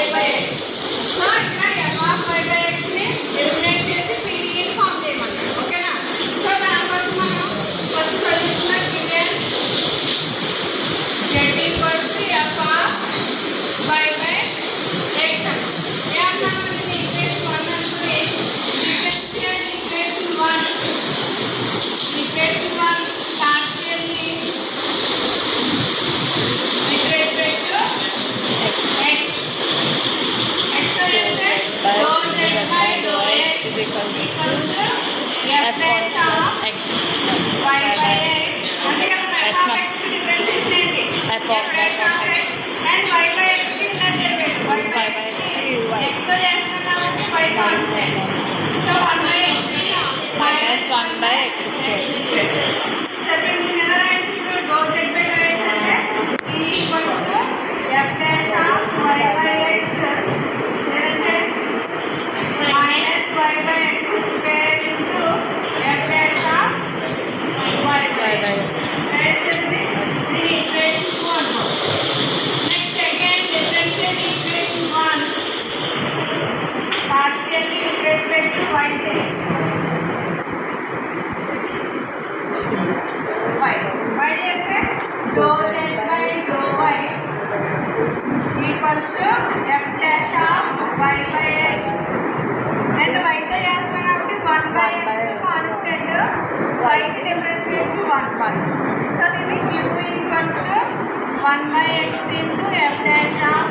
y by x. So ఇక్కడ f of y by x ని eliminate చేసి PDE ని ఫామ్ చేయమన్నారు. ఓకేనా? సో దానికోసం మనం ఫస్ట్ సొల్యూషన్ లో given z equals to f of y by x అని. ఏమన్నాము ఇది ఈక్వేషన్ 1 అనుకుని differential equation 1 partially with respect to x అయితే dou z by dou x equals to f dash of x y by x. అంటే కదా f of x కి differentiation ఏంటి? f dash of x and y by x కి inner derivative y by x కి x తో చేస్తాం కాబట్టి y constant. So 1 by x minus 1 by x square. సరే దీన్ని ఎలా రాయొచ్చు? ఇప్పుడు dou z by dou x అంటే p equals to f dash of y by x లేదంటే minus y by x square into f dash of y by x. రాయొచ్చు కదండి. దీని ఈక్వేషన్ 2 అంటాం. Next again differentiate equation 1 partially with respect to y y చేస్తే dou z by dou y equals to f dash of y by x and y తో చేస్తాం కాబట్టి 1 by x constant y కి differentiation 1 so దీన్ని q equals to 1 by x into f dash of